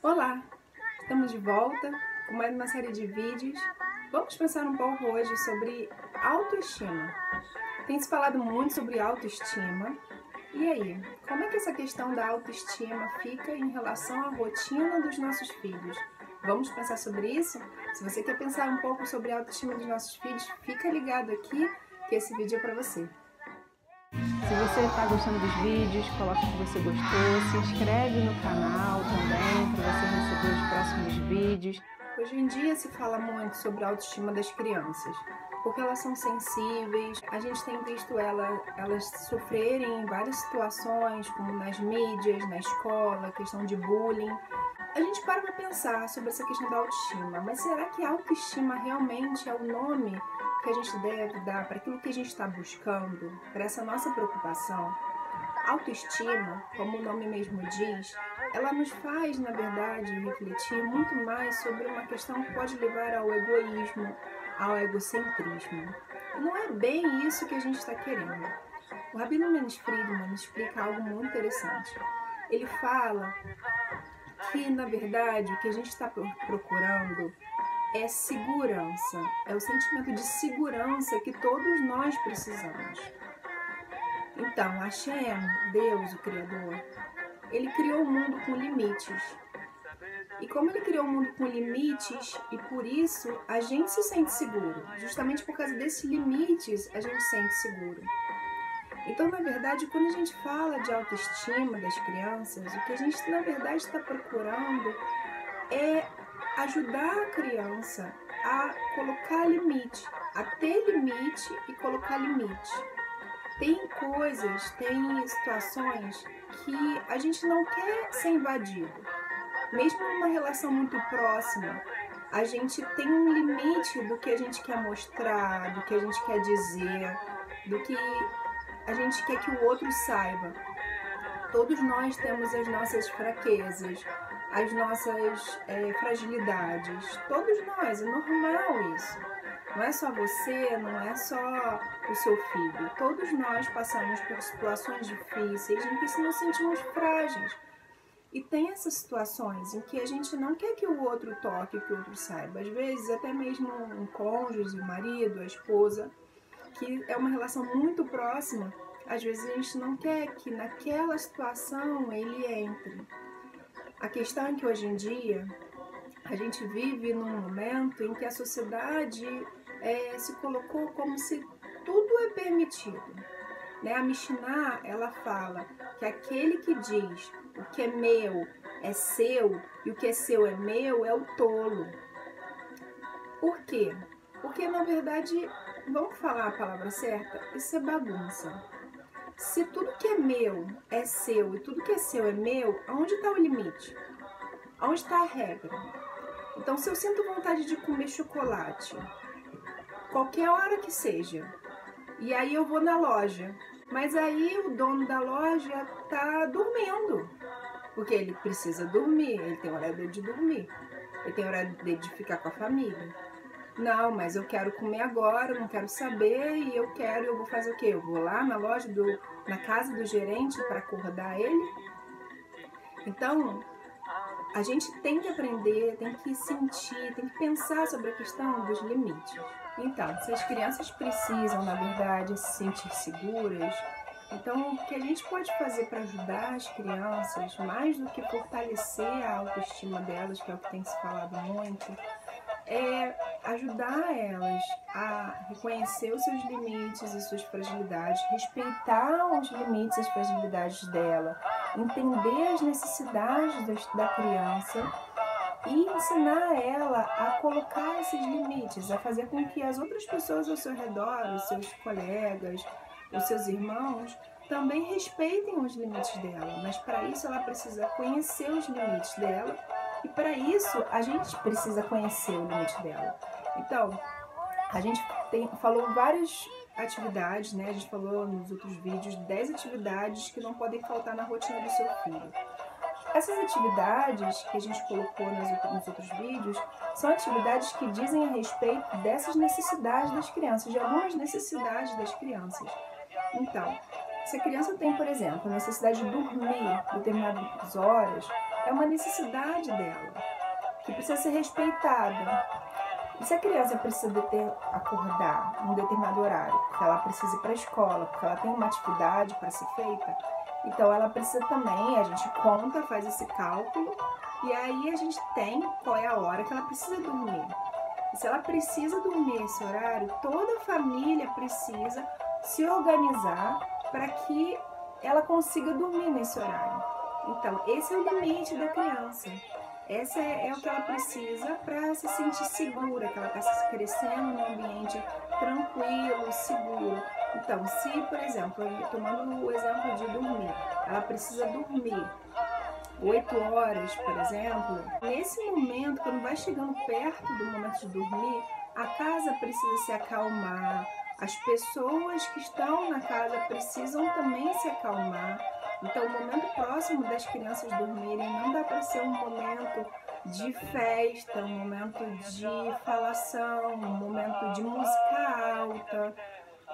Olá, estamos de volta com mais uma série de vídeos. Vamos pensar um pouco hoje sobre autoestima. Tem se falado muito sobre autoestima. E aí, como é que essa questão da autoestima fica em relação à rotina dos nossos filhos? Vamos pensar sobre isso? Se você quer pensar um pouco sobre a autoestima dos nossos filhos, fica ligado aqui que esse vídeo é para você. Se você está gostando dos vídeos, coloque que você gostou, se inscreve no canal também para você receber os próximos vídeos. Hoje em dia se fala muito sobre a autoestima das crianças, porque elas são sensíveis, a gente tem visto elas sofrerem em várias situações, como nas mídias, na escola, questão de bullying. A gente para pensar sobre essa questão da autoestima, mas será que a autoestima realmente é o nome que a gente deve dar para aquilo que a gente está buscando, para essa nossa preocupação? Autoestima, como o nome mesmo diz, ela nos faz, na verdade, refletir muito mais sobre uma questão que pode levar ao egoísmo, ao egocentrismo. E não é bem isso que a gente está querendo. O Rabino Mendes Friedman explica algo muito interessante. Ele fala que, na verdade, o que a gente está procurando é segurança, é o sentimento de segurança que todos nós precisamos. Então, Hashem, Deus, o Criador, ele criou o mundo com limites. E como ele criou o mundo com limites, e por isso a gente se sente seguro. Justamente por causa desses limites, a gente se sente seguro. Então, na verdade, quando a gente fala de autoestima das crianças, o que a gente, na verdade, está procurando é ajudar a criança a colocar limite, a ter limite e colocar limite. Tem coisas, tem situações que a gente não quer ser invadido. Mesmo numa relação muito próxima, a gente tem um limite do que a gente quer mostrar, do que a gente quer dizer, do que a gente quer que o outro saiba. Todos nós temos as nossas fraquezas, as nossas fragilidades. Todos nós, é normal isso. Não é só você, não é só o seu filho. Todos nós passamos por situações difíceis em que nos sentimos frágeis. E tem essas situações em que a gente não quer que o outro toque, que o outro saiba. Às vezes, até mesmo um cônjuge, o marido, a esposa, que é uma relação muito próxima, às vezes a gente não quer que naquela situação ele entre. A questão é que hoje em dia a gente vive num momento em que a sociedade se colocou como se tudo é permitido. A Mishnah, ela fala que aquele que diz o que é meu é seu e o que é seu é meu é o tolo. Por quê? Porque, na verdade, vamos falar a palavra certa, isso é bagunça. Se tudo que é meu é seu e tudo que é seu é meu, aonde está o limite? Aonde está a regra? Então, se eu sinto vontade de comer chocolate, qualquer hora que seja, e aí eu vou na loja, mas aí o dono da loja está dormindo, porque ele precisa dormir, ele tem hora dele de dormir, ele tem hora dele de ficar com a família. Não, mas eu quero comer agora, eu não quero saber e eu vou fazer o quê? Eu vou lá na loja, na casa do gerente para acordar ele? Então, a gente tem que aprender, tem que sentir, tem que pensar sobre a questão dos limites. Então, se as crianças precisam, na verdade, se sentir seguras, então o que a gente pode fazer para ajudar as crianças, mais do que fortalecer a autoestima delas, que é o que tem se falado muito, é ajudar elas a reconhecer os seus limites e suas fragilidades, respeitar os limites e as fragilidades dela, entender as necessidades da criança e ensinar ela a colocar esses limites, a fazer com que as outras pessoas ao seu redor, os seus colegas, os seus irmãos, também respeitem os limites dela. Mas para isso ela precisa conhecer os limites dela. E para isso, a gente precisa conhecer o limite dela. Então, a gente falou várias atividades, né? A gente falou nos outros vídeos 10 atividades que não podem faltar na rotina do seu filho. Essas atividades que a gente colocou nos outros vídeos são atividades que dizem a respeito dessas necessidades das crianças, de algumas necessidades das crianças. Então, se a criança tem, por exemplo, a necessidade de dormir determinadas horas, é uma necessidade dela, que precisa ser respeitada. E se a criança precisa acordar em um determinado horário, porque ela precisa ir para a escola, porque ela tem uma atividade para ser feita, então ela precisa também, a gente conta, faz esse cálculo, e aí a gente tem qual é a hora que ela precisa dormir. E se ela precisa dormir esse horário, toda a família precisa se organizar para que ela consiga dormir nesse horário. Então, esse é o limite da criança. Essa é o que ela precisa para se sentir segura, que ela está crescendo num ambiente tranquilo, seguro. Então, se, por exemplo, tomando o exemplo de dormir, ela precisa dormir 8 horas, por exemplo, nesse momento, quando vai chegando perto do momento de dormir, a casa precisa se acalmar, as pessoas que estão na casa precisam também se acalmar. Então, o momento próximo das crianças dormirem não dá para ser um momento de festa, um momento de falação, um momento de música alta,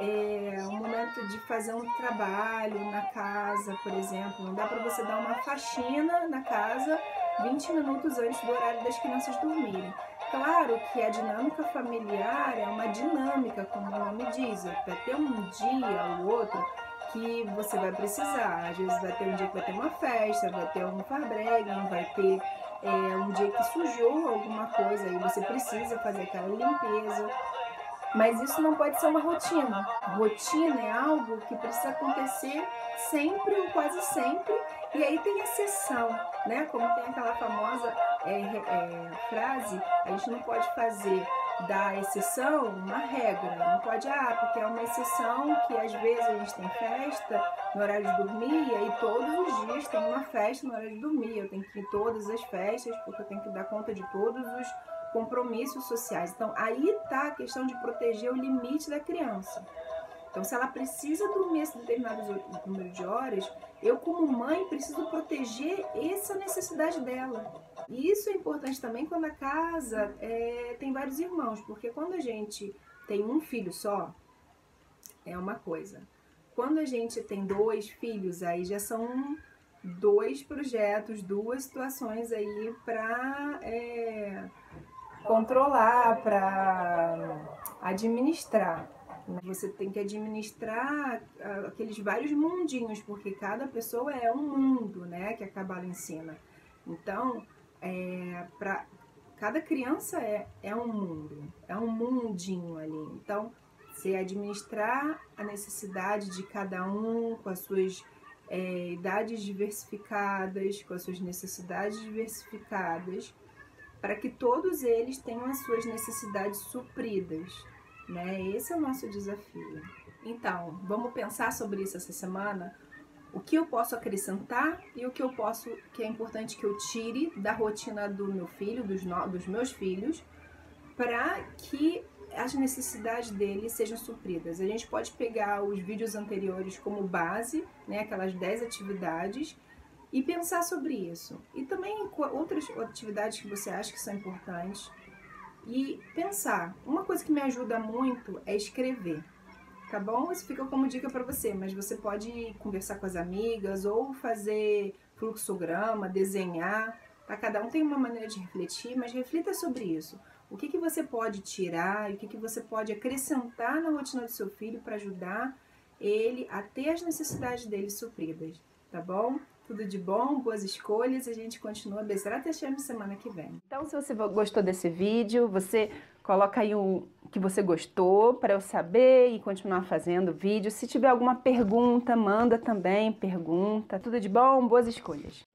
um momento de fazer um trabalho na casa, por exemplo. Não dá para você dar uma faxina na casa 20 minutos antes do horário das crianças dormirem. Claro que a dinâmica familiar é uma dinâmica, como o nome diz, vai ter um dia ou outro que você vai precisar. Às vezes vai ter um dia que vai ter uma festa, vai ter um farbregen, vai ter um dia que sujou alguma coisa e você precisa fazer aquela limpeza. Mas isso não pode ser uma rotina. Rotina é algo que precisa acontecer sempre ou quase sempre, e aí tem exceção, né? Como tem aquela famosa frase, a gente não pode fazer da exceção uma regra, não pode, porque é uma exceção que às vezes a gente tem festa no horário de dormir, e aí todos os dias tem uma festa no horário de dormir, eu tenho que ir em todas as festas, porque eu tenho que dar conta de todos os compromissos sociais. Então, aí está a questão de proteger o limite da criança. Então, se ela precisa dormir esse determinado número de horas, eu como mãe preciso proteger essa necessidade dela. E isso é importante também quando a casa tem vários irmãos, porque quando a gente tem um filho só, é uma coisa. Quando a gente tem 2 filhos, aí já são 2 projetos, 2 situações aí para controlar, para administrar. Você tem que administrar aqueles vários mundinhos, porque cada pessoa é um mundo, né, que a Cabala ensina. Então, para cada criança é um mundo, é um mundinho ali. Então, você administrar a necessidade de cada um com as suas idades diversificadas, com as suas necessidades diversificadas, para que todos eles tenham as suas necessidades supridas, né? Esse é o nosso desafio. Então, vamos pensar sobre isso essa semana, o que eu posso acrescentar e o que que é importante que eu tire da rotina do meu filho, dos meus filhos, para que as necessidades deles sejam supridas. A gente pode pegar os vídeos anteriores como base, né, aquelas 10 atividades, e pensar sobre isso. E também outras atividades que você acha que são importantes. E pensar. Uma coisa que me ajuda muito é escrever. Tá bom? Isso fica como dica para você, mas você pode conversar com as amigas ou fazer fluxograma, desenhar. Tá? Cada um tem uma maneira de refletir, mas reflita sobre isso. O que você pode tirar e o que você pode acrescentar na rotina do seu filho para ajudar ele a ter as necessidades dele supridas. Tá bom? Tudo de bom, boas escolhas, a gente continua Bezerra Hashem semana que vem. Então, se você gostou desse vídeo, você coloca aí o que você gostou para eu saber e continuar fazendo vídeo. Se tiver alguma pergunta, manda também pergunta. Tudo de bom, boas escolhas.